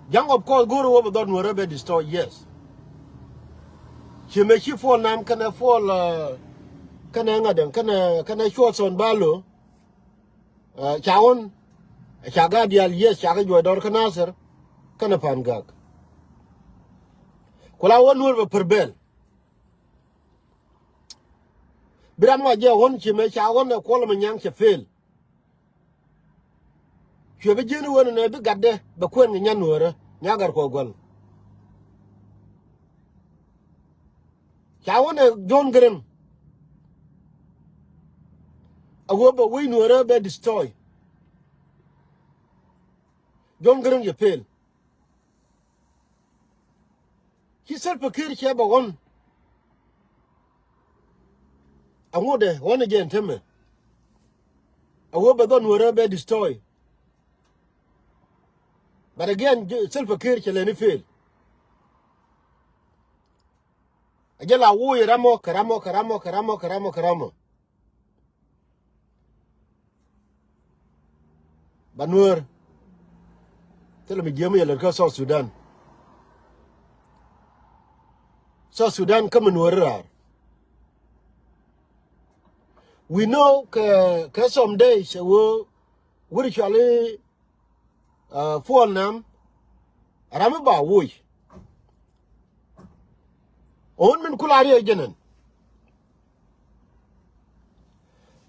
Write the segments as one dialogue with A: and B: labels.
A: Young of course go over don't wherever destroy, yes. She may she fall nam can I fall can I can I short on balo chawon chagadial yes chaga you door can answer can a pan gag. Kula one word per bell. Brahma ja one she may chawon a column yang she fail. She be genuine and every got there, but when the Yanura, Yagar Kogon. Chawana John Grim. A wobber we knew be destroy. John Grim you fail. He said for Kiri Chaba one. I would one again, Timmy. A wobber don't be destroy. But again, self-care shall any fail. Ajala woo karamo. But Nuer, tell me, Jimmy, you'll South Sudan. South Sudan come and Nuer. We know some days will actually fall nam Ramaba woo. On men kulari again.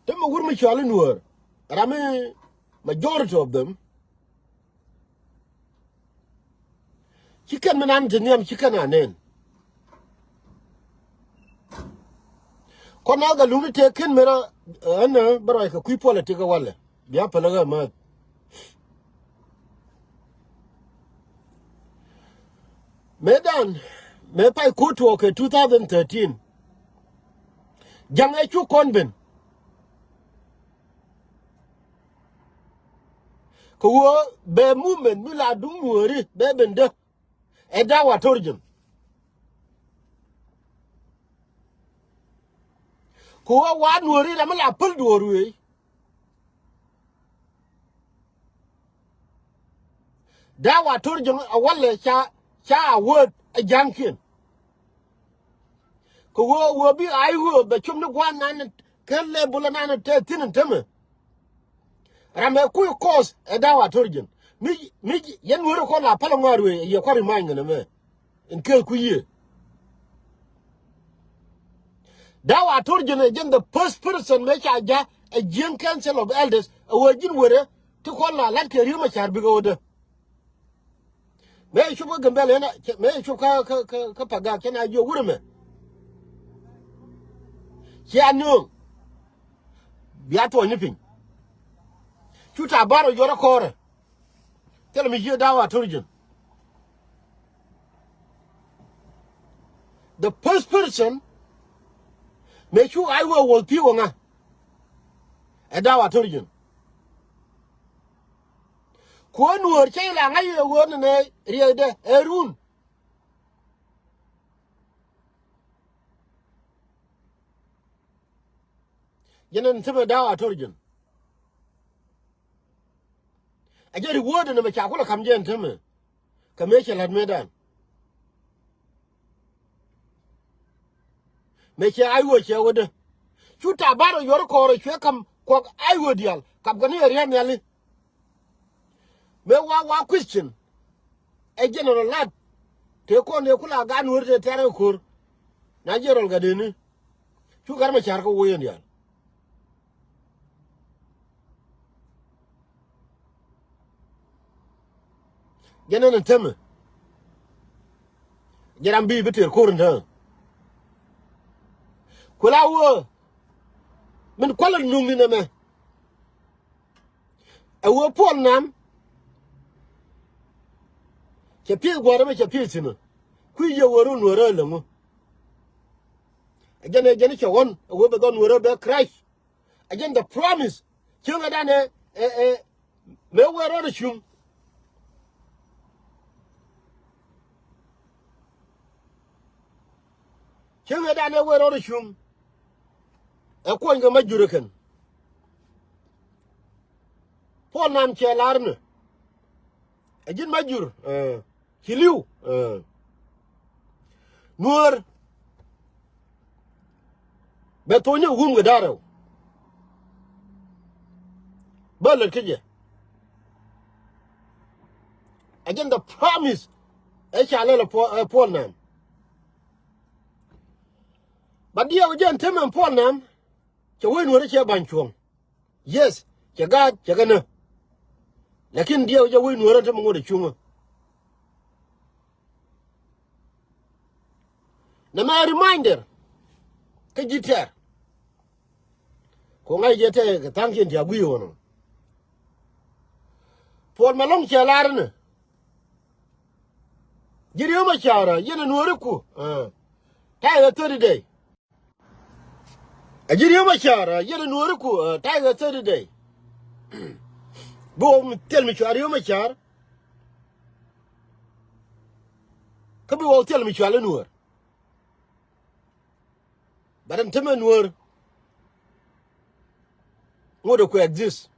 A: Them were me challenge were. Rame majority of them. Chicken man and chicken anen. Konaga lunatic ken mera anna baraka kui politica wale. Yapalaga mat. Medan me pai kutu okay 2013. Jangachu convent. Kuwa be movement mila dumuri be bende. Eda watorjum. Kuwa wadwori la mala pul duori. Da watorjum awale cha word a junkin. Kuwa will be I will but chum the one and can label an anna tin and timmer. Rameku cause a dawa turgeon. Me, yen will call a palomari, you're quite reminding me. In Kilkuye. Dawa turgeon again the first person make a young council of elders, a virgin widow, to call a like a rumor shall be order. May you work a bell, may you capaga, can I do woman? She knew. Beato anything. Shoot a barrel, you're a quarter. Tell me, you're down turgeon. The first person, make sure I will people a dawa turgeon. Quan word, say, I word in a room. You know, some dawa turgeon. I get a word in the Machacola come in to me. Commercial had made done. Make sure I would share with her. Shoot a battle your core, you come, quack, I would yell. Capgania Yanelli. May one question. A general lad. Take on the Kula gun with the terror. Nigerian Gadini. You got my charcoal way in yell. Get in and tell me. Get and be better, current her. Kulawa. Men quality noon in a man. A war poor nam. Chapir, whatever chapir in her. Queer were on were early. Again, a genital one, a weber gone were a crash. Again, the promise. Children than nowhere on the shoe. Children than nowhere on the shoe. A coin of Majurican. Paul Nam Chalarne. I did Majur. Hiliu. Nuer. Betonya gum gadaro. Bala kije. Again the promise. Echalele Paul nam. But dia wajan temen Paul nam. Chawe nuere che banchuang. Yes. Chaga chagana. Lakin dia wajan nuere temen ngode chunga. Na ma reminder. Kajiter. Ko ngai jete ka tangkin ja gwi wono. Paul malong chalarne. Jiriyo machara yena nuere ku. Taiga 30 day. Ajiriyo machara yena nuere ku taiga 30 day. Bo tel mi chari yo machar. Kabi wo tel mi chale nuer. Badam tema nuer. Ngodo ku exist.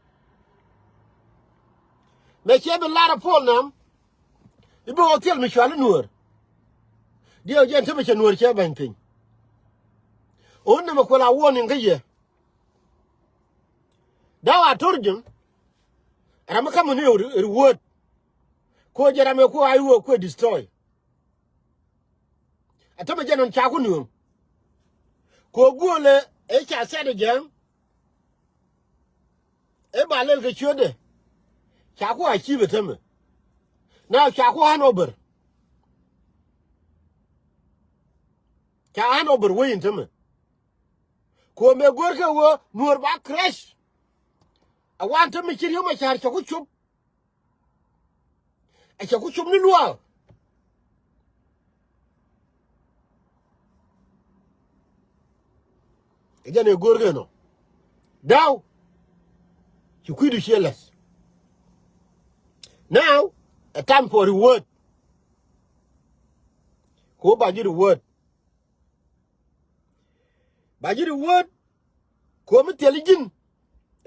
A: Me chebe lara Paul nam. Ibo hotel mi chale nuer. Dio jen tema cha nuer chebe banking. Onna makola warning gaye. Dawa turjum. Ramaka muni reward. Ko jerame ko ayu ko destroy. Atama jenon cha kunu. Ko gole e cha sede jam. E balel ke chode. Cha ko achieve teme. Now cha ko hanover. Cha hanover we teme. Ko me gorke wo nuor ba crash. I want to make you my charge. A chup ni luau. Again, a gorgano. Now, you could do less. Now, a time for reward. Go by you the word. By you the word, come intelligent.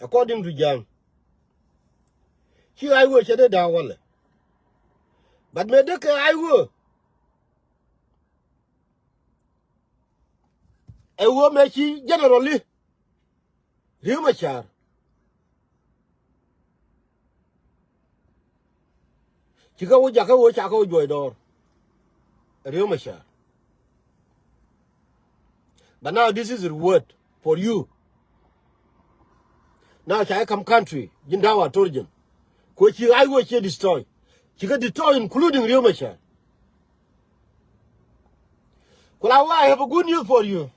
A: According to Jam. Here I wish I did that. But Medeka I will. I will make you generally. Rumachar. Chicago Jacko Chaco Joy door. Rumachar. But now this is a reward for you. Now I come country, Jindawa Torjan. Which I will destroy. She got destroyed, including Riomacha. Well, I have a good news for you.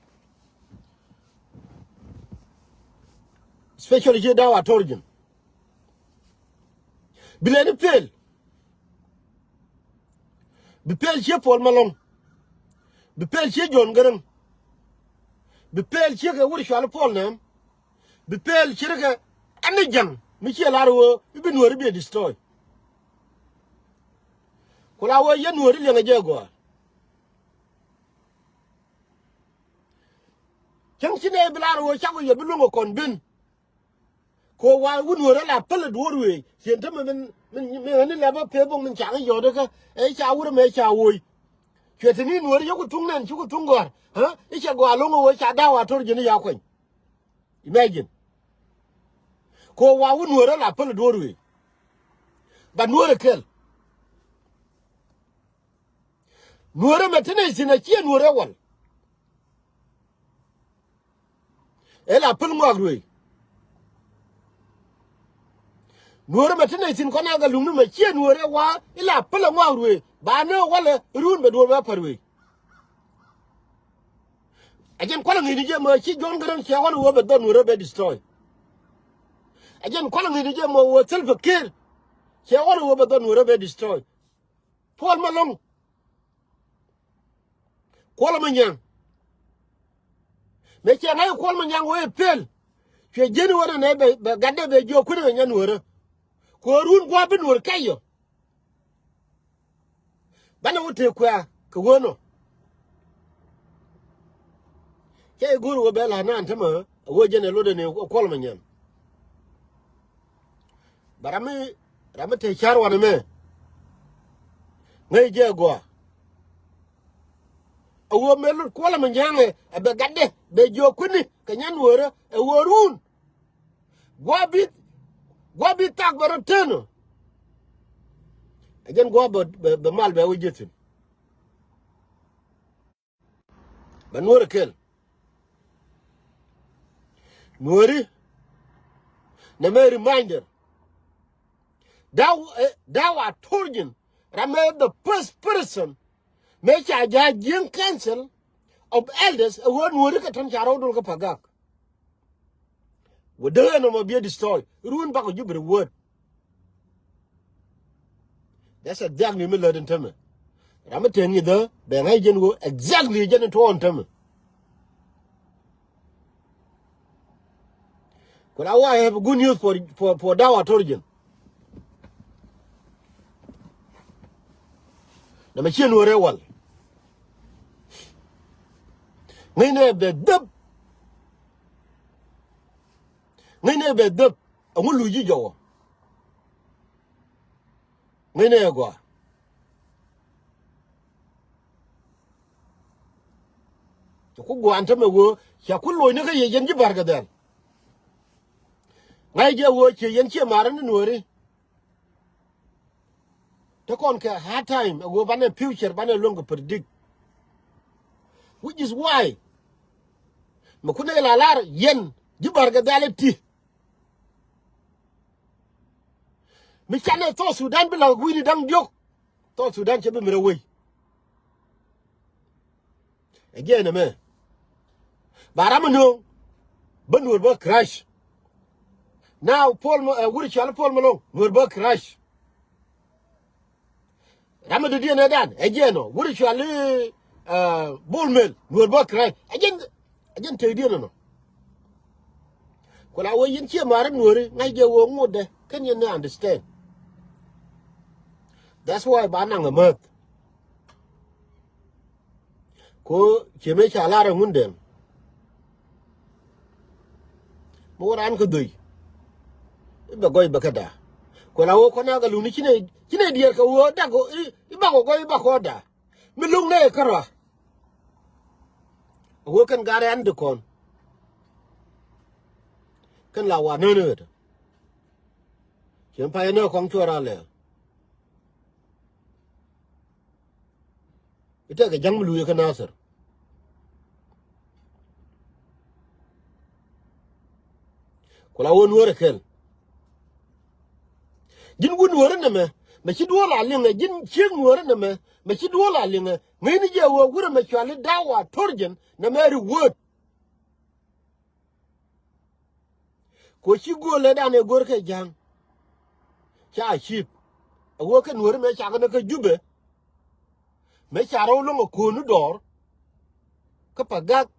A: Especially Jindawa Torjan. Billy Pale. Be pale ship for Malone. Be pale ship John Garang. Be pale ship a wood shall fall name. Be pale chirka and the young Michel Arrow, you been worried be destroyed. Kulawa yan worried young a jaguar. Junction a blaro, shall you belong on bin? Ko why wouldn't worry a pellet woodway? Gentlemen, many level pebble and chang yodoka, a shower make our way. Chetanin where you could tung and you could tungar, huh? It shall go along with Shadawa told you Yaquin. Imagine. Ko wa wouldn't worry a pellet woodway. But no kill. Nuera maintenance in a chain nuera one. Ella Pulmagway. Nuera maintenance in Conaga Lumum, a chain nuera wa, illa Pulmagway. But no walla, ruin but over way. Again, calling in the gym, she don't get on Shawan over done will be destroyed. Again, calling in the gym or self a kill. Shawan over done will be destroyed. Paul Malone. Call me young. Make your name call me young way pill. She genuine and ever, but got the joke couldn't yan were. Corun Guabin will carry you. Banner would take queer, Kawono. Kay Guru Bella Nantama, a wagon a load in call me young. But I may take care one of me. ngai je go awo melu kwala manyange be gadde be jokuni kanyan wora e worun gwabi tak baroteno again go be mal be wujetin ban wora kel Nueri, na me reminder, that was Torgin, Rame the first person, make a young council of elders, a word Nueri can charo do pagak. We don't know be destroyed. Ruin back you the word. That's a damn you million term. I'm telling you there, the agent go exactly agent to on term. Well, I have good news for Dawa Torgin. The machine were well. Nene be dub. Nene be dub. A mulu jijo. Nene go. To go antame go, Shakulo nigga yen jibarga then. Naija watch yen maran Nueri. Take on hard time, a go banner future, banner longer predict. Which is why Makune Lalar yen jibarga daleti. Michane to Sudan below Winnie Dang Joke. To Sudan Chabim away. Again, a man. Baramano, Bunwurba crash. Now, Woody Paul Malone, Wurba crash. Ramadou Nadan, again, Woody Charlie Bullmill, Wurba crash. Again, tell you no. Well, I was in here, Maran Wuri, Naija won't more there. Can you not understand? That's why Banang a month. Ko Chimecha a lot of Mundem. More uncle do. Iba goy bakada ko la wo ko naga lu ni cine dier ka wo dago iba go goy ba ko da mi lung ne kara wo kan gare and kon kan la wa no no chen pa no kong chora le ita ga jang lu ka nasir ko la wo nuore kel Jin wun wore na me chi duola linga jin ching wore na me chi duola linga ngini je wo wure me chwale dawa Torgin na meri word ko chi gole da ne gor ke jang cha ship wo kan wore me cha na ka jube me cha ro lo ko nu dor ka pagak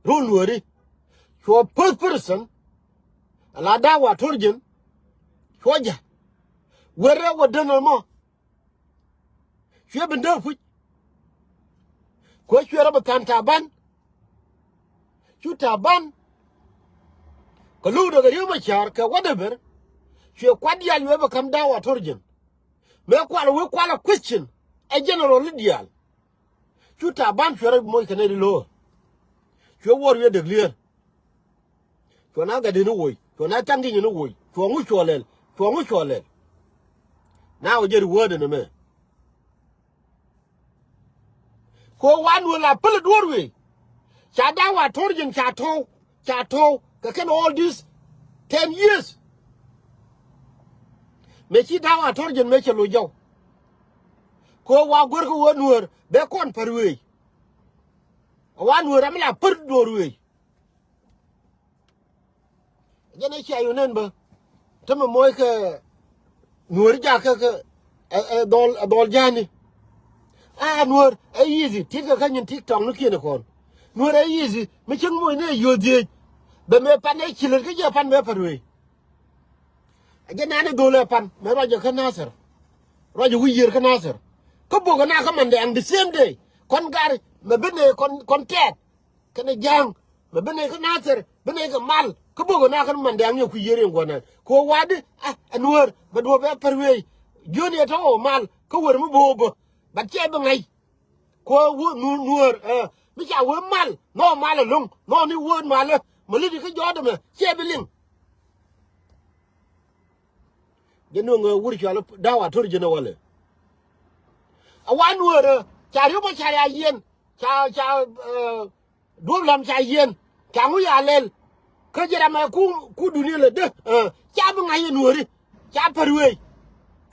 A: ro wore for first person ala dawa Torgin Hoja, where were done no more? She have been done with. Quite you about Tantaban? You taban? Kaluda the Yuma Sharka, whatever. She a quadia you ever come down at Origin. Make quite a question, a general ideal. You taban for a more Canadian law. You warrior the clear. You are not getting away. You are not standing in a way. You are mutual. Now get a word in a man. Ko one will I pull a doorway. Chadawa Torgin Chateau, can all this 10 years. Mechi dawa Torgin Mecha Lojo. Ko wa Gurgo one word, Becon per way. One word I'm not put doorway. Then I shall remember. Tama moika Nuer jaka a dol jani. Nuer easy. Tika kanyan TikTok no kina kon. Nuer easy. Michang mo ne yodi. Be me pan e chiller ke japan me parwe. Again ane dole pan. Me raja kanasar. Raja wiyir kanasar. Kubo kana kamande ang the same day. Kon gar me bene kon tet. Kana jang. Me bene kanasar. Bene ka mal. Kubo na kan mande ang ku yere ngona ko wade Nuer ba do be parwe joni to mal ko wor mu bobo ba che ba ngai ko wo nuor mi cha wo mal no mal lung no ni wo mal mali di ka jodo me che biling geno ngo wuri chala dawa tor jeno wale awan nuor cha ri ba cha ya yen cha do lam cha yen cha ngu ya lel ka jira ma ku dunia le de cha ba ngai nuori cha parwe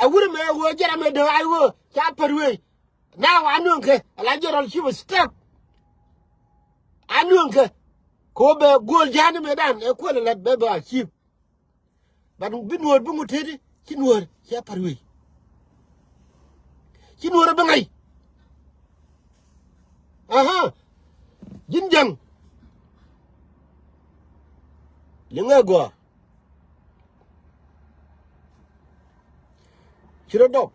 A: a wuri me wo jira me de ai wo cha parwe now I know que la jorol she was stuck I know que ko be gol jani medan e ko le be ba chi ba bin wor bu mutedi ci noor ya parwe ci noor ba ngay aha jinjang li nga go ci do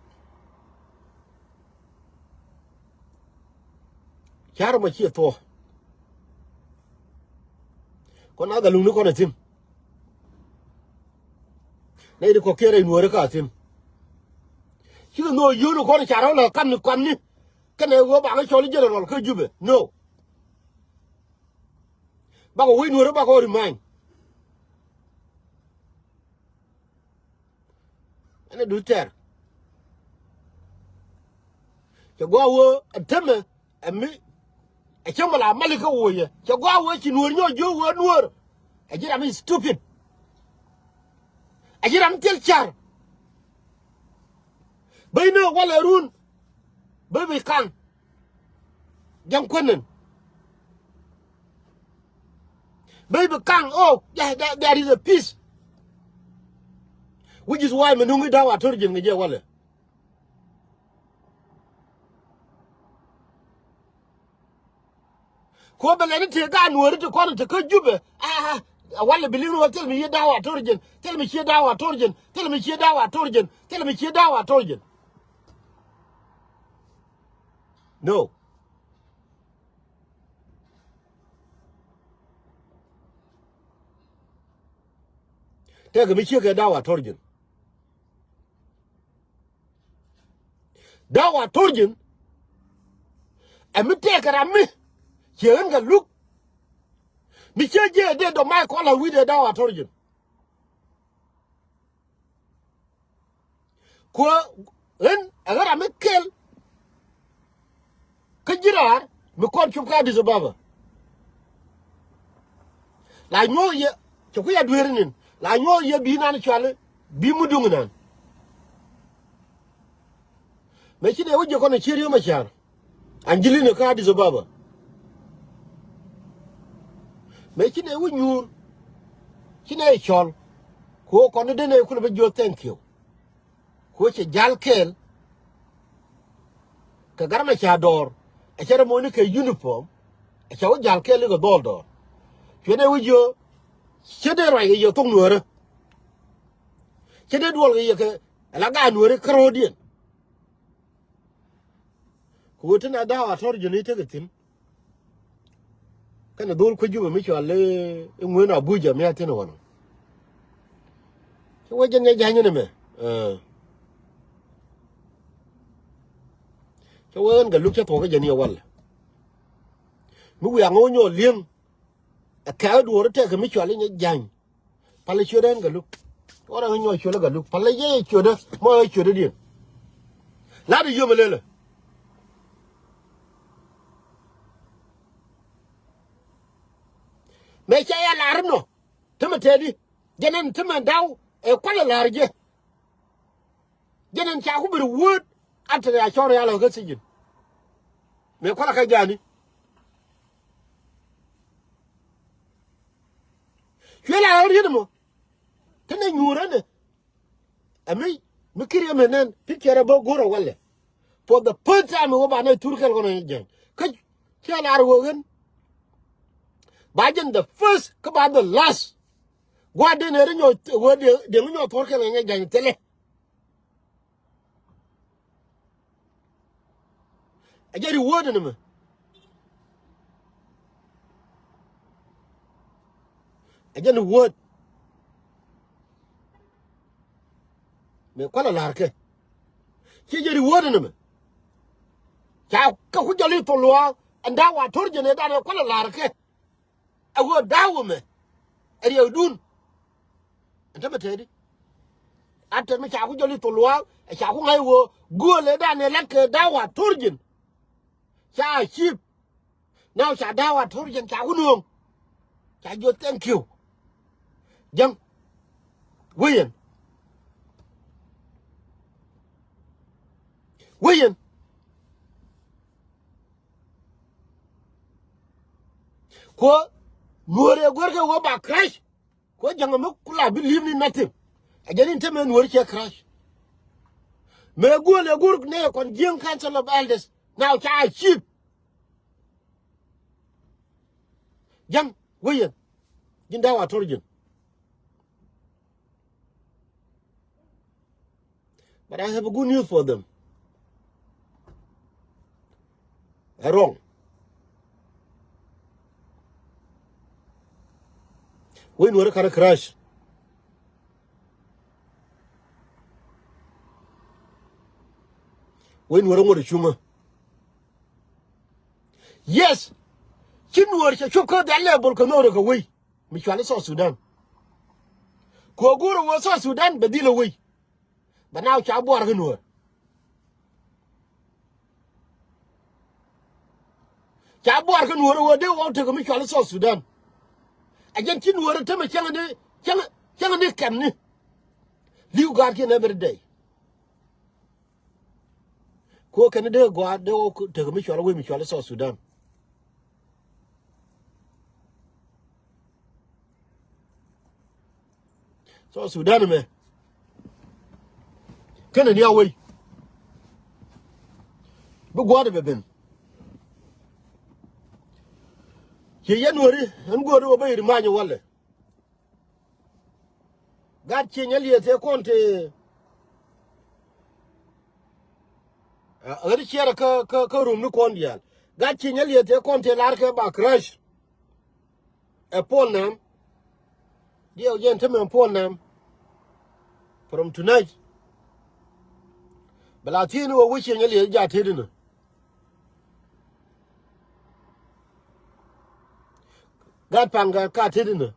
A: char ma chi to ko na da lu ko na tim nei de ko kere nuore ka tim chi no yu no ko charo la kan ni kan e wo ba ga choli jere rol ko jube no ba ko wi nuore ba ko ri man ene du ter ke go wo ateme ami a chamala malika woye ke go wo chi nuor nyo jo wo nuor a jira mi stupid a jira mi tel char bayna wala run baby kan jam konen baby kan oh yeah, there is a peace which is why manungi dawa torjin ngeje wala ko belani te ga nuor to ko to ko jube wala bilin wa tel mi dawa torjin tel mi dawa torjin tel mi dawa torjin tel mi dawa torjin no te ga mi ga dawa torjin ami te ga mi chen ga look mi je de do mai ko la wi de dawa torjin ko en agara mi kel kajirar mi kon chup ka dizo baba la nyo ye chuku ya duernin la nyo ye bi nan chale bi mu dung nan me chine wuje ko na chirio ma char anjili ka dizo baba me chine wu nyur chine chol ko no de ne ku be jo thank you ko che jal kel ka garma cha dor a chere mo ni ke uniform a chaw jal kel go dol dor chene wu jo chede ra ye tong nuore chede dol ye ke la ga nuore krodien ko tana dawa tor jini te gatin kana dol ko juba mi chale ngwe na Abuja mi atene wono so waje ne janye ne me so won ga lukcha to ga jani wala mi ya ngonyo lien a ka do te ga mi chale ne jany pale choden ga luk ora ngonyo chole ga luk pale ye chode mo chode din la de yo melele me cha ya larno tuma tedi jenen tuma daw e kwala larje jenen cha ku bir wud atra ya choro ya lo ga sijin me kwala ka jani yela ori mo tene nyura ne ami mikiri menen pikere bo goro wala for the first time wo ba na turkel kono jen ka cha lar wo gen Bajen the first, come on the last. What then are you word the new portal and a tele? I get a word in him. I get a word. Me quite a larke. chi je reward ne me cha ka ku jali to lo anda wa torje ne da ko la ke a wo dawo me eri odun enta betedi ate me cha ku jali to lo cha ku ngai wo go le da ne la ke da wa torje cha ship now cha da wa torje cha ku nuong cha jo thank you jang William ko Nuer gorge wo ba crash ko jang mo kula believe in nothing again te men Nuer che crash me go le gurg ne kon jing council of elders now cha ship jang William jinda wa torjin but I have a good news for them wrong we Nuer kana crash we Nuer ngor chuma yes kin Nuer che choko da level ko no ko we mi chwale so Sudan ko guru wo so Sudan bedilo we but now cha bor ga Nuer cha bor ga Nuer wo de wo te ko mi chwale so Sudan again kin Nuer te me changa ne kam ni liu gar kin every day ko kan de go de wo te ko mi chwale so Sudan so Sudan me kana ni awai bu go de beben ke yanwari an go de obai rimanyo walle gat che nyali te konte agari chera ka rum ni kondial gat che nyali te konte lar ke ba crash e polnam dio gentlemen polnam from tonight balatino wo wiche nyali ja tedino gat panga ka tedino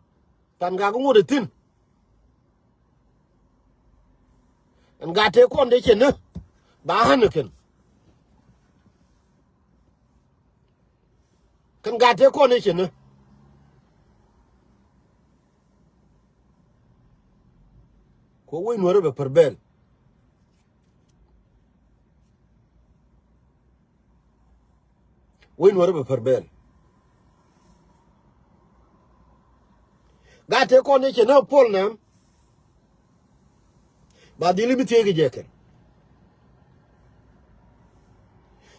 A: panga go ngode tin en gate konde chene ba hanuken kan gate konde chene ko we Nuer be perbel we Nuer be perbel gate konde chene polnam ba dili bitege jeken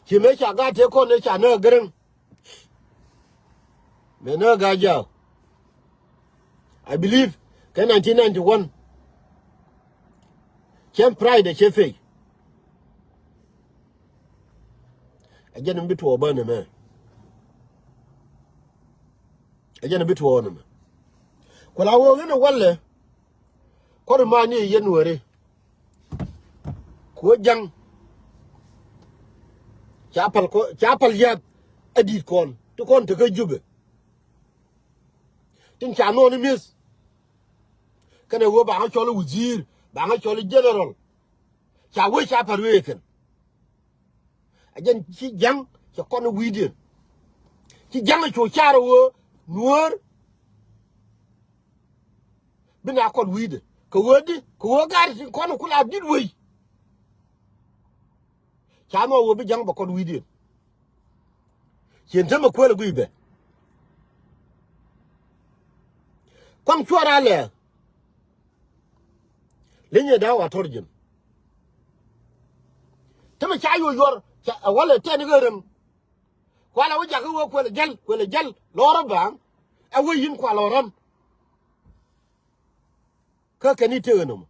A: chime cha gate konde cha no gren me no gaja I believe in 1991 came pride chefe again bit wo bana me again bit wo no me kola wo ngene walle ko ma ni yenwere ko jang chapal ya adit kon to kon to ka jube tin cha no ni mis kana wo ba ha cholo wuzir ba ha cholo general cha we chapal we ken again chi jang cha kon widi chi jang cho charo wo Nuer bina kon widi ko wodi ko wo gar tin kon kula dit we chamo wo bi jang ba kon widi chen tama ko la guibe kwam chora le lenye da wa torjin tama cha yo yor wala ten gërem wala waja ko ko le jal loro ba a wo yin kwa loram ka kani teunum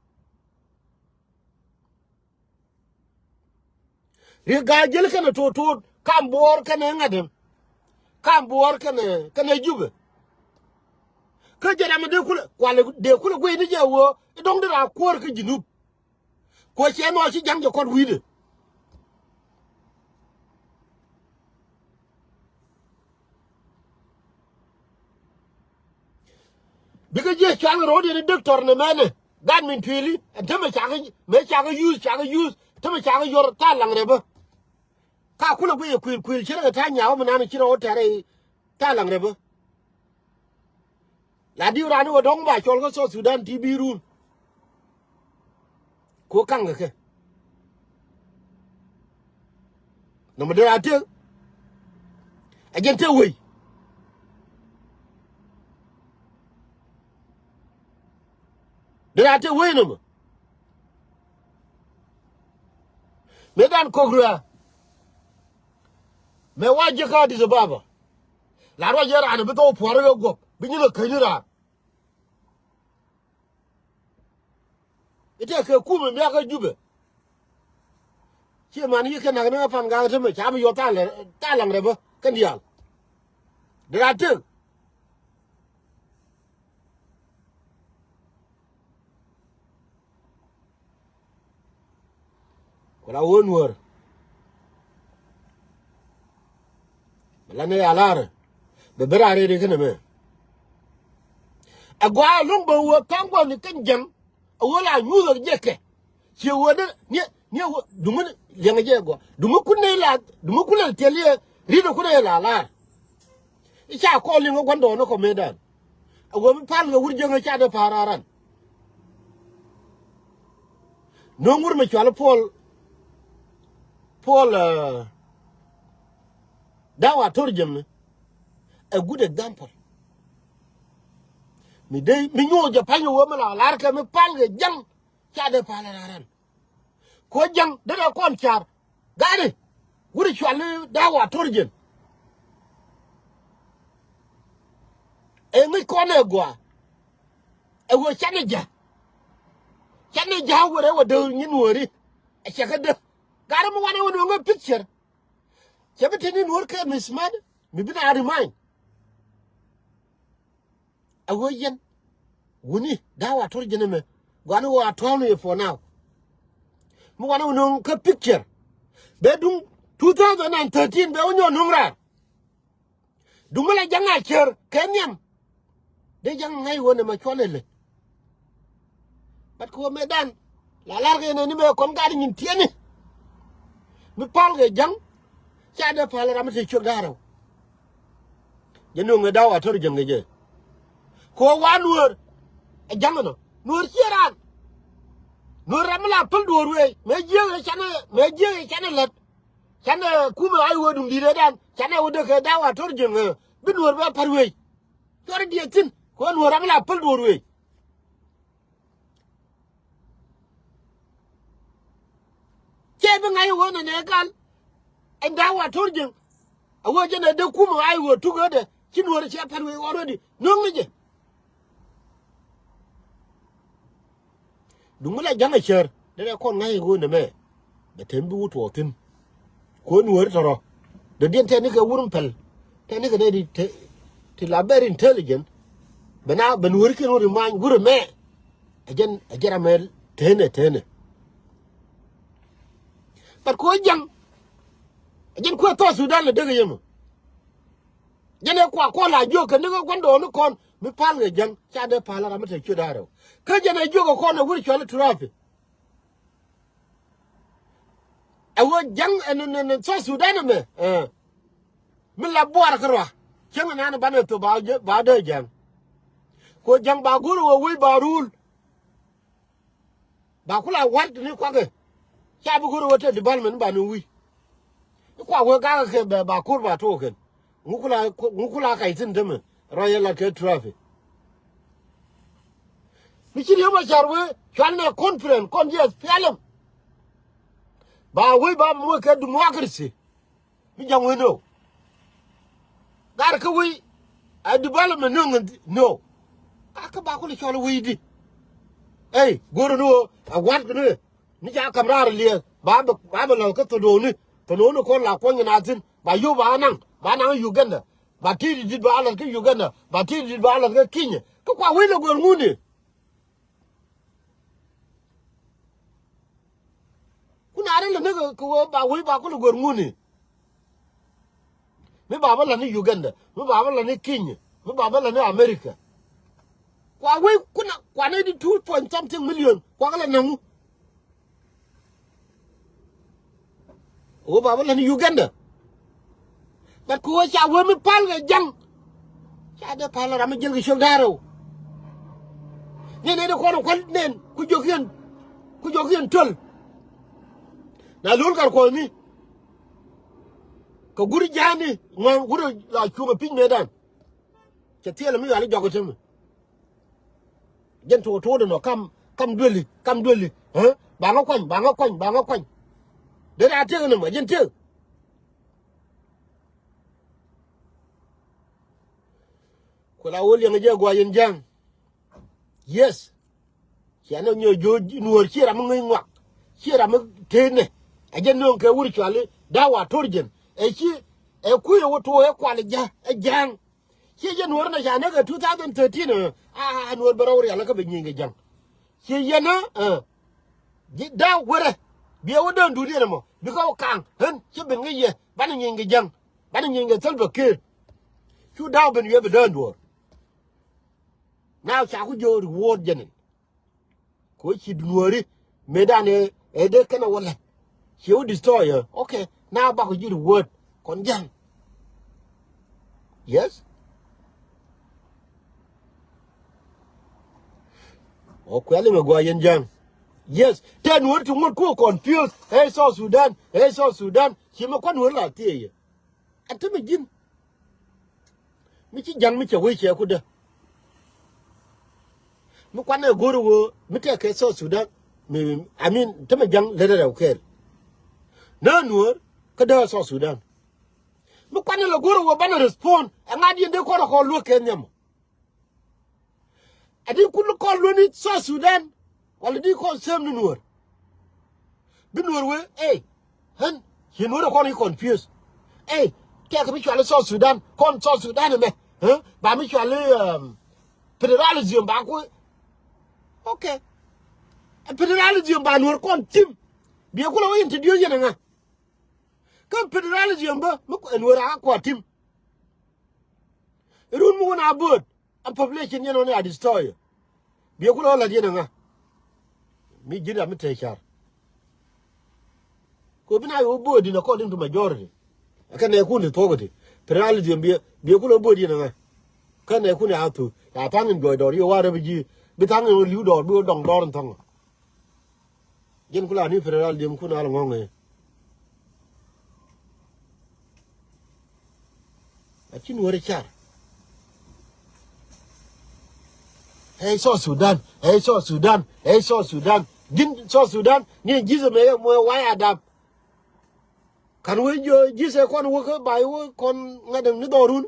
A: riga jel kana to kam bor kana ngadem kam bor kana jube ka jara ma de kula wala de kula go ni jawo dong dira kor ka jinub ko che no ci jang ko wide because je chang road in doctor ne mane gan min twili teme chaga use teme chaga yor talang reba ka kula bu ye kwil chira ta nyawo mana ni chira o tare talang reba la di rani wo dong ba chol ko so Sudan TV rule ko kanga ke no mo dira te agente wey dira te wey no mo medan kogra me waje ka di baba la ro jera an beto pore go binyina kanira ite ke kuma me ka jube che man yi kana na fan ga te me cha bi yo ta lang re ba kan dial dira te la wonwor la ne alar be berare de kana me agwa lungbo wo tango ni kanjam wala nyugo jeke ci wona ni dumun lenga jego dumu kunel tele rido kunel la isa ko lingo gondo no ko medan ago mi pal nga wurje nga ca de pararan no ngur me chala Paul dawa torjem a good example mi dey mi nyoja panyo wo mala lar ka mi palge jang ca de pararan ko jang da kon char gade wuri chala dawa torjem e mi kone gwa e wo chane ja wore wo de nyin wori e chaka de gare mo wane wo ngo picture chebetini nur ka mi smad mi bina remind a wo yen wuni dawa torjem me gwana wo atonu for now mo wane wo ngo picture be dum 2013 be onyo numra dumala janga cher kenyam de jang ngay wona ma cholele bat ko medan la large ne ni me kon gadi nyin tieni mi palge jang cha de pala ramate chogaro jeno nga dawa tor jang je ko wanur e jang no nur chiran nur ramla pul dor we me je chane let chane kuma ay wodum dire dan chane wodo ke dawa tor jang bi nur ba parwe tor dietin ko nur ramla pul dor we chebe ngai wona ne gal en dawa torjin awo jene de kuma ay wo tugo de kinwor che parwe already nongne dumula janga cher de ko ngai go ne me de tembi wuto tin ko nuor toro de den tani ka wurum pel tani ka de ti la very intelligent bana benwor kin wori man wuro me ajara mel tene par ko jang jen ko to Sudan le dege yemo jene ko la jo ka ne gondo no kon mi pal nge jang cha de pala ramate chudaro ka jene jogo ko no wuri chola turafi awo jang en so Sudan me mi la boar kro changa nana bana to ba de jang ko jang ba guru wo wi barul ba kula wat ni ko ge cha bu guru wote development ba no wi kwa we ga ke ba kur ba to ken ngukula kai tin deme royal ke traffic mi ci yo ma jarwe chalne conference kon yes fialam ba we ba mo ke democracy mi jangwe no gar ka we a development no aka ba ko le cholo we di hey goro no a wat no ni ja kamrar le ba lo ka to do ni to no ko la ko nyina tin ba yo ba nan Uganda ba ti di ba ala ke Uganda ba ti di ba ala ke Kenya ko kwa we le go ngune kuna are le ne ko ba we ba ko le go ngune me ba la ni Uganda me ba la ni Kenya me ba la ni America kwa we kuna kwa 92 point something million kwa kala nangu o baba la ni Uganda but ko cha we mi pal ga jang cha de pal ra mi jël gi show daro ne de ko nen ku jogen tol na lol kar ko ni ko guri jani ngon guri la chuma pin medan cha tiela mi ali jogotem jen to no kam doli ba nga kwany de da te no ma jen te ko la woli nga je gwa yen jang yes ya no nyo jo nuor chira mo ngi ngwa chira mo tene a jen no ke wuri chwale da wa torjen e chi e ku yo to e kwale ja e jang chi jen nuor na ja ne ga 2013 nuor barawri ala ka be nyinge jang chi yena da wore bi o don du de mo bi ko kan hen chi ben ngi ye ban nyinge jang ban nyinge selba ke chu da ben ye be don do now cha ku jo reward jenen ko chi nuori medane e de kana wala chi o destroy okay now ba ko ji reward kon jang yes o kwale me gwa yen jang yes ten word to ngot ko confused hey so Sudan chi me kon wor la tie ye atime jin mi chi jang mi che we che ku de mi kwane guru wo mi te ke so Sudan mi I mean teme jang le de okay na nuor ka da so Sudan mi kwane le guru wo bana respond ngadi de ko lu ke nyam adi kulu ko lu ni so Sudan wala di ko sem ni nuor bi nuor we han ye nuor ko ni confused te ka mi chwale so Sudan kon so Sudan me ba mi chwale federalism ba ko okay federalism ba nuor kon tim bi ko lo yin ti dio yena nga kan federalism ba mo ko nuor a ko tim run mo na bod a population yeno ne a destroy bi ko lo la yena nga mi jira mi te char ko bina yo bod in according to majority kan ne ku ni to gode federalism bi ko lo bod yena nga kan ne ku ni atu ya tangin goy do yo ware bi bitang liu do bu dong dor tong jen kula ni federal dem kuna la ngonge achin wore char hey so Sudan din so Sudan ni jize me mo waya dab kan we jo jize kon wo ko bay wo kon ngadem ni dorun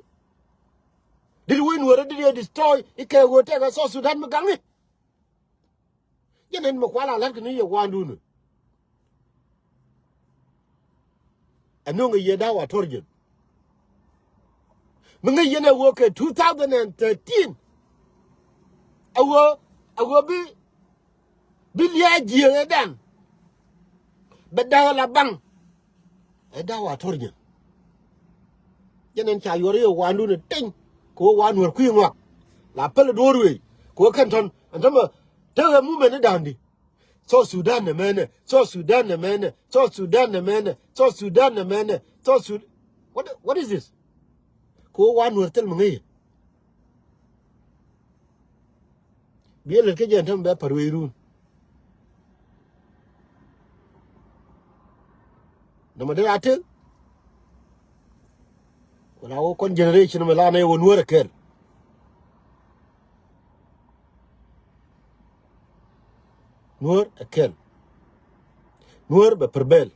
A: did we wore did destroy ike go te ga so Sudan me gangi yenen mo kwala la ni ye wandu no anonga ye da wa torjen menga yene wo ke 2013 awo bi liya jiye dan bedala bang e da wa torjen yenen cha yore yo wandu no ten ko wanwar ku ngwa la pele dorwe ko kan ton antama daga mu mene dandi so Sudan ne mene what is this ko wan wurtel mungi biel ke jentam be parweirun no ma da ate wala o kon generation me la na won wora kel nuor akel nuor be perbel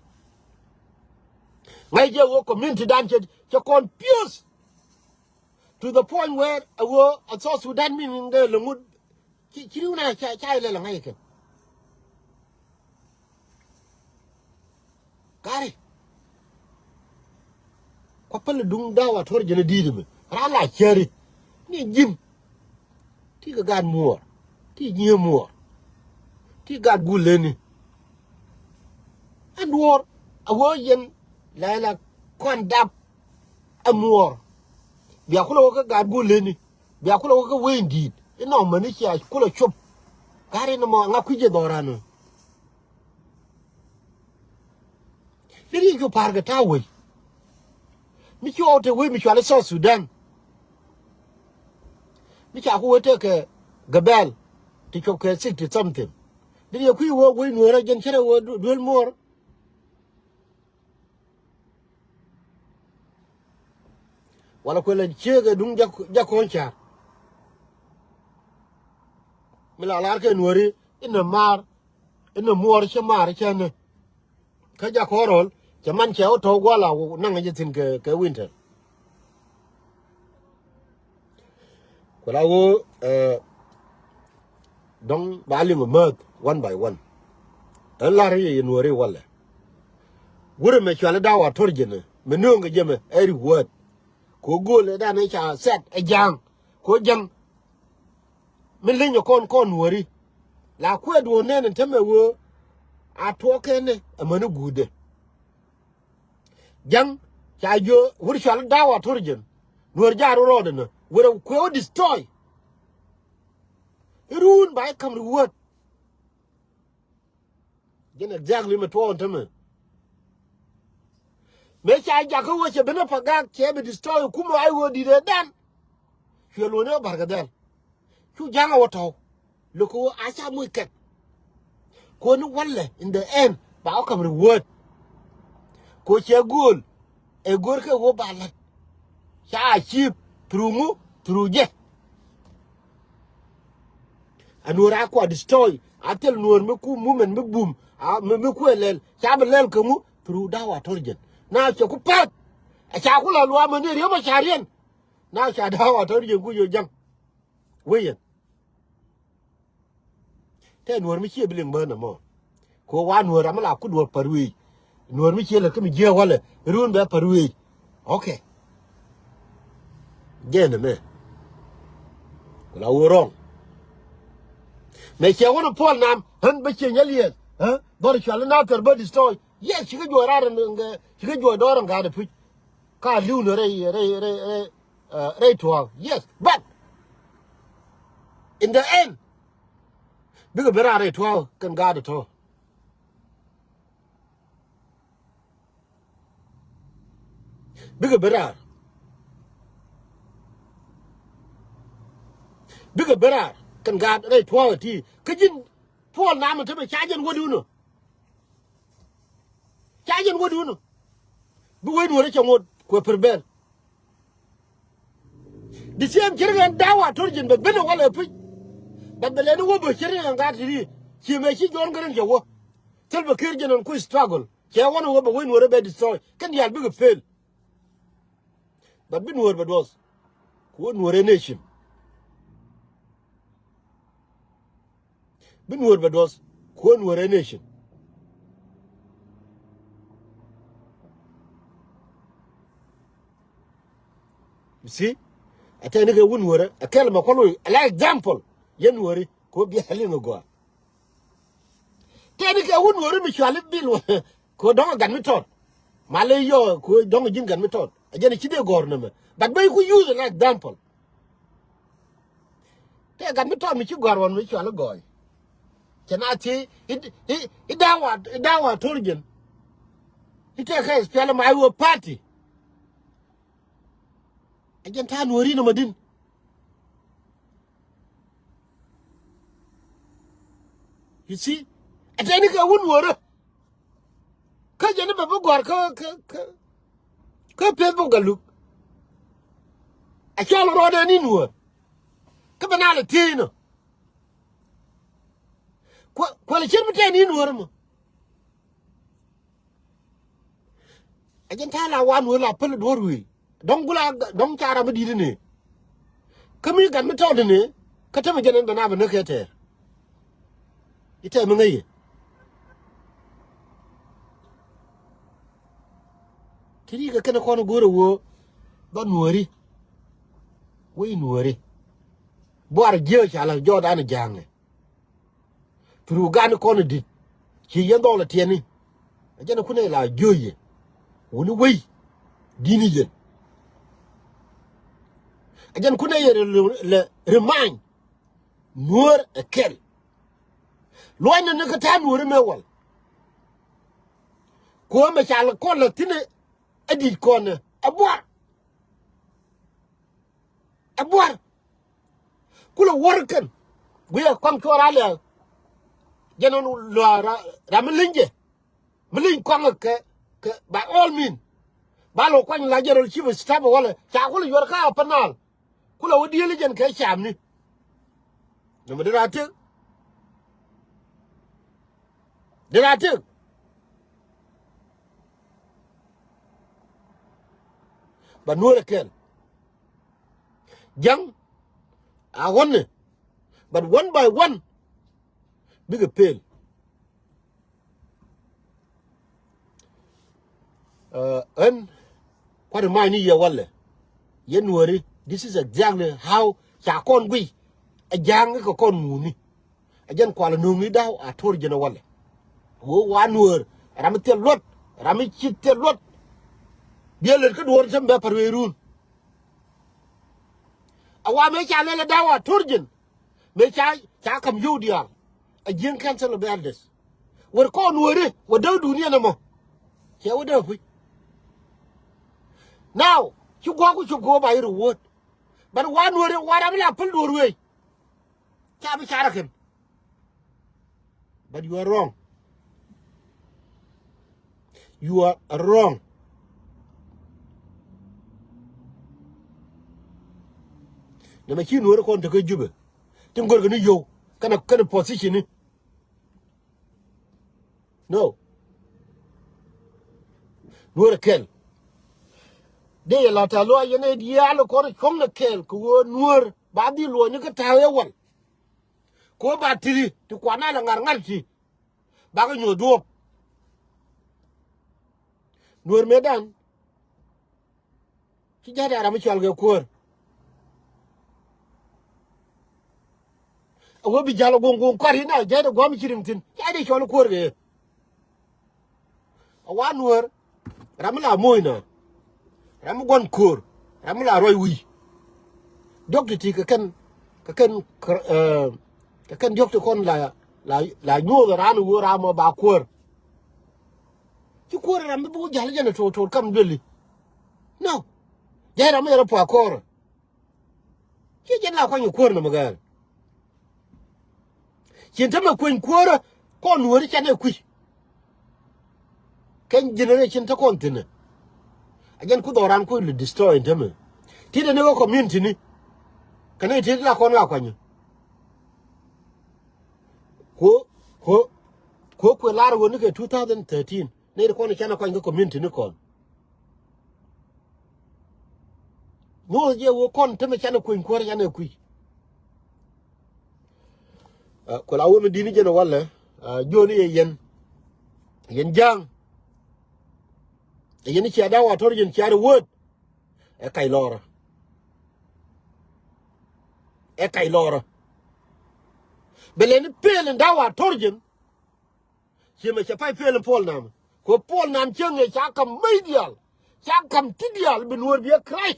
A: ngai je wo community dan che confused to the point where wo so Sudan min de le mud kiri na cha ile la ngai ke kare ko pele dung dawa tor jene didi me ra la cheri ni jim ti ga gan muor ti nye muor ti gad guleni adwor awo yen la kondap amor biya kulo ka gad guleni biya kulo ka wendi ino mani cha kula chop gare no mo nga kuje dorano diri jo parga tawe mi ci ote we mi chale so Sudan mi cha ko wote ke gabel ti ko ke 60 something diri ku wo we Nuer gen chere wo dul mor wala ko len chege dum jakon cha mi la lar ke Nueri ina mar ina mor che mar chane ka jakorol chaman che to gwala nanga jitin ke winter kwala wo dong bali mo mat one by one lari Nueri wala wure me chala dawa torjene me nunga jeme eri word ko gole da ne cha set e jang ko jang min linyo kon Nueri la kwedo nene teme wo atoke ne amanu gude jang cha jo wuri chal dawa turjen Nuer jaru rodena wure ko destroy irun bay kam ruwat gene exactly me to on teme me cha ja ko wo che bena pagak che be destroy kuma ai wo di de dan chelo ne bargadal chu janga woto loko acha mu ket ko ni walle in the end ba kam reward ko che gol e gor ke wo balat cha chip trumu truje anura ko destroy atel Nuer me ku mumen me bum me ku lel cha be lel ko mu tru dawa torjen na che ku pat a cha ku la lwa me ne yo ma charien na cha dawa torjen ku yo jang weyen te Nuer mi che biling ba na mo ko wa Nuer amala ku do parwi Nuer mi che le ke mi je wala run be parwi okay gene me la wurong me che wono pol nam han be che nyalien ha bor chal na ter be destroy yes chi go rara nga chi go do ran ga de pu ka lu no re to yes but in the end big better re to kan ga de to big better kan ga re to ti kajin pol nam te be chajen wodu no bu we Nuer che ngod ko perber di same kirgan dawa torjin be beno wala pu badale ni wo bo kirgan ga ti ki me ki jon garan jawo tel be kirgan on ku struggle ke wona wo bo we Nuer be destroy kan yal big fail but bin Nuer be dos ko Nuer nation bin Nuer be dos ko Nuer nation you see ate ne ga wun Nuer akel ma ko like example yen Nuer ko bi halin go te ne ga wun Nuer mi chale bil ko don gan mi tot male yo ko don jin gan mi tot ajene ci de gor na me but bay ku use like example te gan mi tot mi ci gor won mi chale goy kenati dawa turgen ite ka spele ma wo party ajen ta Nueri no madin you see atani ka wun Nuer ka jeni be gor ka Facebook galu a chalo roda ni Nuer ka banale tino ko le chen mate ni Nuer mo ajen ta la wan wo la pel dor wi dong gula dong cara bedi ne kami gan mi tawde ne ka tama jenen bana ba ne kete ite mi ngaye kiri ga kana kono goro wo ba Nueri we Nueri boar je chala joda na jange tru gan kono dit ci yendo la tieni ajena kune la joye woni we dini je ajan kuna ye le remind Nuer a kel. Loin and Nakatan Nuer mewal. Kuama chala kola tine edit corner. A boar. A boar. Kula workin. We are come to Aralia. General Ramalinge. Malin Kwanga by all means. Balo Kwan la general chief of staff wala. Chakula Yorka panal. Kula would diligent Kashamni. No matter what. Did I tell? But no can. Young, I want it. But one by one, bigger pain. And what am I near Walla? Yen worry, this is exactly how Chakon we a young con moony. A young qualanumi dow, I told you no Walla. Oh, 1 word, Ramatel lot, Ramichitel lot. Dear little words and Bepper room. A wa make a little dower, Turgeon. Make I Chakam Yudia. A young council of elders. We're called worry, we don't do any more. Here we do. Now, you go by your word. But 1 word, whatever happened to way. Cabby Charakan. But you are wrong. You are wrong. The machine work on to go Juba. Don't go to you. Kind of position. No. Nuer kel. De la talo yene dialo ko kom na kel ko nuer ba di lo ni ka tawe wal. Ko ba tiri ti kwana la ngar ti. Ba ko nyodo. Nuer medan. Ki jada ra mi chwal ge ko. Awo bi jalo gongo kwari na jada go mi chirim tin. Jada chwal ko ge. Awa nuer ramla moina. Ram gon kur. Ramla roy wi. Doctor ti ka kan doctor kon la nyu ga ran wo ra mo ba kur. Ti kur ram bu jalo jana to kam deli. No. Jara me ra pa kor. Ki jana ko nyu kur na magar. Kin tama ko kur ko nuori chane ku. Ken generation ta kontine. Again ku doran ku destroy them. Ti de no community ni. Kana ti la kon la kwanyo. Ko lar woni ke 2013 ne ko ni chana kwanyo community ni kon. No je wo kon teme chana ku ko chana ku. Ko la wo me dini je no wala joni yen jang. Yen ci ada wa torjen ci ada word e kay lora belen pelen da wa torjen ci me ci fay pelen pol nam ko pol nam ci nge ca kam medial ca kam tidial bin wor bi kray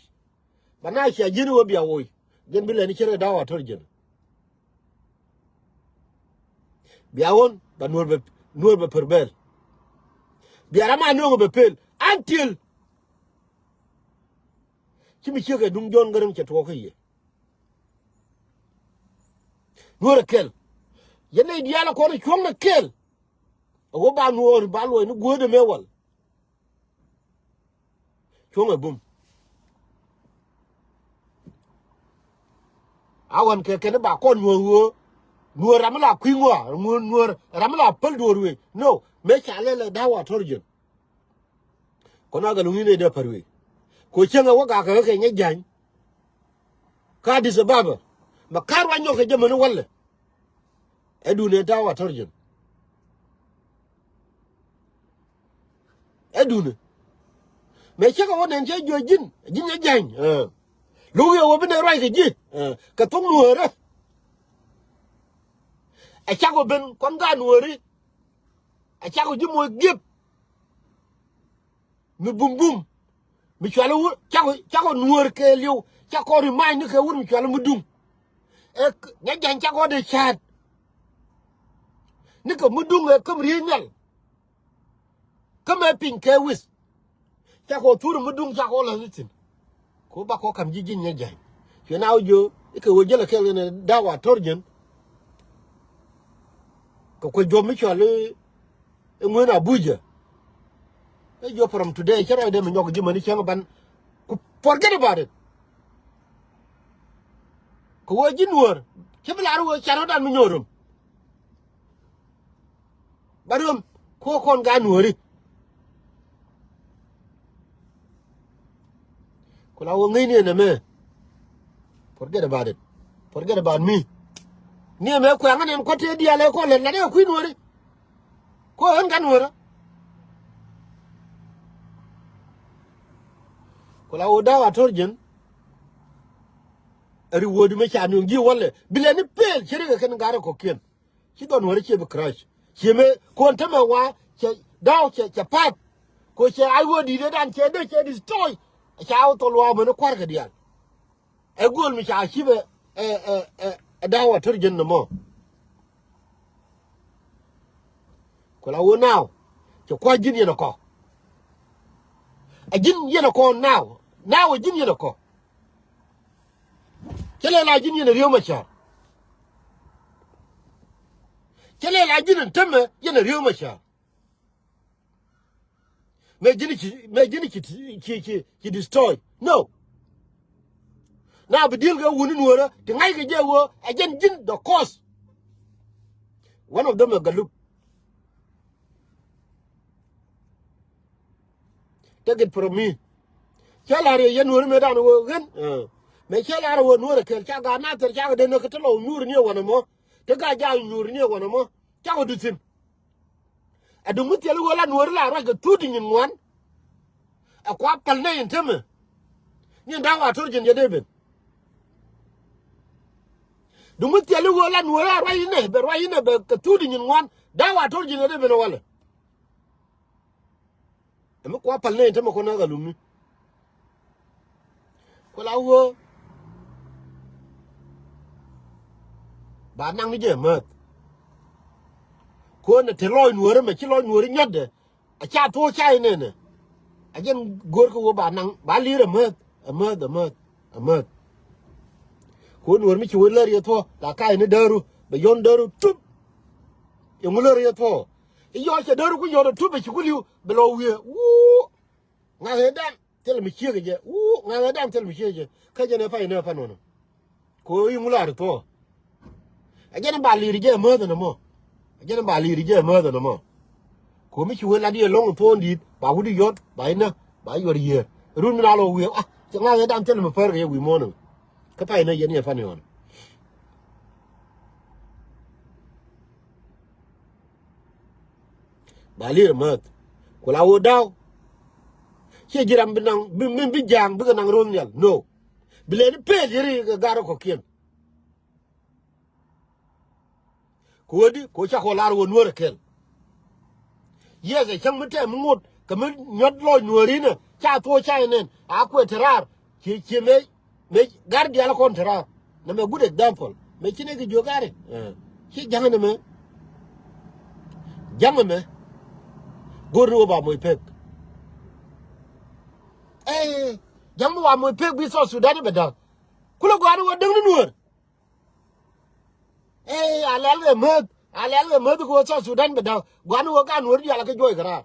A: bana ci jini wo biya woy gen belen ci da wa torjen biya won ba nur be perbel biya rama no be pel until Kimi cheke dung jon garang che to ye. Nuer kel. Yene diala ko ni chong na kel. Ogo ba nuor ba lo ni gode mewal. Chong e bum. Awan ke ken ba ko nuor nuor ramla kwingwa nuor ramla pel dorwe. No, me chale le dawa torjen. Kona ga lungine de parwe. Ko chenga waga ka ke nyajan ka di sababa makarwa nyoke je manu walle edune dawa torjen edune me cheka wonen je jojin jin nyajan luwe wo bine rai ke ji ka tung nuore a chago ben kon ga nuore a chago ji mo gep mi bum bum mi chalo chago nuor ke liu chako ri mai ni ke wur mi chalo mudum nya jan cha go de chat ni ko mudung e kam rinyal kam e pin ke wis cha ko turu mudung cha ko la nitin ko ba ko kam jijin nya jan yo na ojo ke wo jela ke ne dawa torjen ko jo mi chale ngwen abuja e jo from today chara de mi nyoko jimani chang ban forget about it ko wo jinwor kiblar wo charo dan mi nyorum barum ko kon ga nuori ko la wo ngini ne me forget about it forget about me ni me ko ngane ko te dia le ko le na de ku nuori ko en ga nuora ko la wo dawa torjen reward me cha nu gi wole bileni pel chiri ga ngare ko ken chi don wori che be crash chi me ko ntama wa che daw che pat ko che ai wo di de dan che de che destroy cha auto lo mo no kwar ga dial e gol mi cha chi be dawa torjen no mo ko la wo now che ko jin yeno ko a jin yeno ko now jin yeno ko chele la jin yeno riyo macha chele la jin ntame yeno riyo macha me jin ki destroy no now be deal go wunu nuora de ngai ga jewo a jin the cause one of them a galup take it from me chala re yen nuora me dan wo gen me chala re wo nuora kel cha ga na ter cha ga de no ketelo nuor ni wona mo te ga ja nuor ni wona mo cha go dutin adungu tele wo la nuor la ra ga tudi nyin wan akwa pal ne inteme ni dawa torjen je deben dungu tele wo la nuor ra yine be ka tudi nyin wan dawa torjen je deben wala em kwa pal ne inteme ko na ga lumi ko la wo ba nang ni je mat ko ne te loy nuor me chi loy nuor nyade a cha to chai ne a jen gor ko ba nang ba li re mat ko nuor mi chi wo ler ye to la kai ne daru be yon daru tup e nguler ye to e yo che daru ku yo tup be chi ku liu be lo wie wu nga he dan tel mi chi ge wu nga he dan tel mi chi ge ka je ne fa ne fa no ko yi ngular to a jen ba li ri je mat no mo ajana ba li rije ma da no ko mi chi wela di long to ndi ba wu di yot ba ina ba yor ye run na lo wi cha nga dan tel ma fer ye wi mo no ka pa ina ye ne fa ne on ba li ma ko la wo daw che jiram binang bi jang bi nang ron yal no bi le ni pe yiri ga garo ko kien Kodi ko cha ko lar wo nuor kel yes e chang mate mut kam nyot lo nuori ne cha to cha nen a ko terar ki me gardi ala kon terar na me good example me chine ki jogare ki jangane me jamame goru ba moy pek jamu wa moy pek bi so Sudan be da kulo go anu wadang nuor alal me ko so Sudan be da gwanu wo kan wor ya la ke joy kara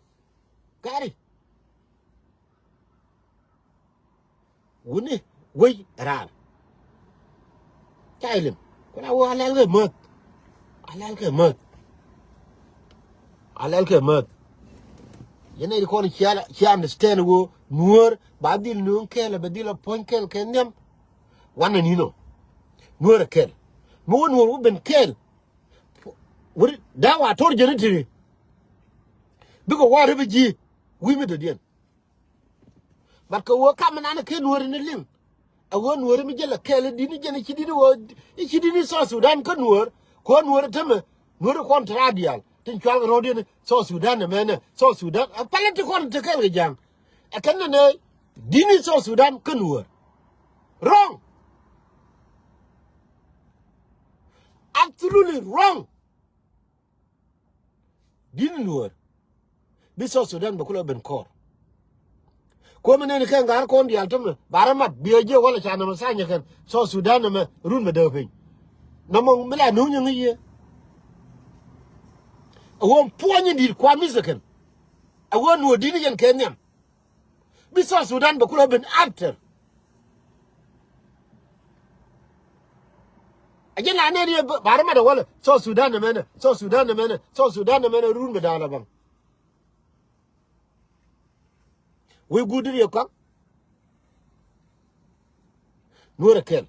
A: kari woni wey rar tailim ko la wo alal ke mat yene ko ni ci understand wo nuor badil nu kele badil pon kel kenyam wana nino nuor kel mo nuor ben kel wuri dawa tor jenitiri biko wari biji wimi de dien barka wo kamana na ke nuor ni lim a wo nuor mi jela kel dini jeni ci dini wo ci dini so Sudan ko nuor teme nuor contradial tin kwal rodin so Sudan ne mena so Sudan a palati kon te kel jang a kan ne dini so Sudan ko nuor wrong absolutely wrong. Didn't Nuer. This South Sudan bakula ben kor. Come ne kan gar kon di altum baramat bioje wala chana masanya kan South Sudan me run me dopin. Namong mela nu nyi ye. Awon poanyi di kwa misakan. Awon no dini yen Kenya. This South Sudan bakula ben after. Again la ne baramat wala South Sudan me South Sudan me South Sudan me run me dala bang. We good in your cock? Nuer kel.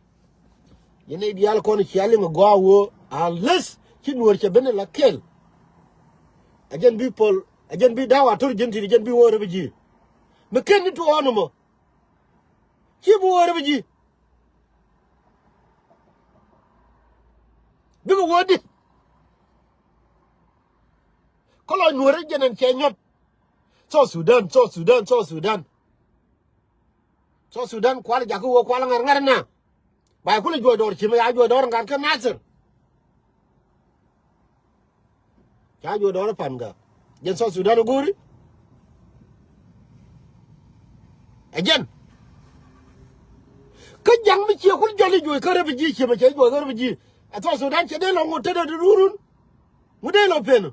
A: You need the alcohol shelling a go unless you were a la kel. Again, people, again, be down at urgent, again, be war of G. McKenny to honor. Keep war of G. Big word. Call on Norwegian and Kenya. South Sudan, South Sudan, South Sudan. South Sudan, Kuala Jaku, Kuala Ngarna. By Kuli Jodor, Chima, Jodor, and Ganka Nasser. Jodor Panga. Then South Sudan, Guri. Again. Could young Michi, could jolly do a Karabi, Chima, Karabi. I thought Sudan, Chadelo, would tell the Rurun. Would they open?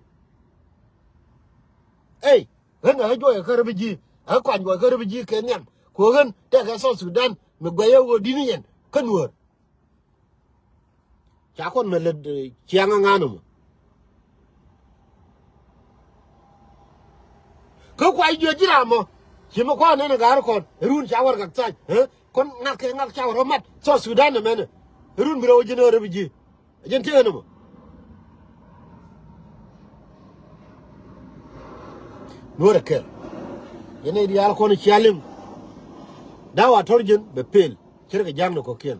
A: Hey. When I go a Karabi, I can't go a Karabi Kenyan. Kogan, take a South Sudan, Mugaya, Dinian, Kanwar. Chakon Meled Chianganum. Cook, why you Jiramo? Chimakon and a Garcon, Run Shower Gatsai, eh? Con Nakan Shower Mat, South Sudan, a man. Run below General Gentile. Nuer kel. You need the alcohol shelling. Now I told you, the pill. Cherry Jang no cocaine.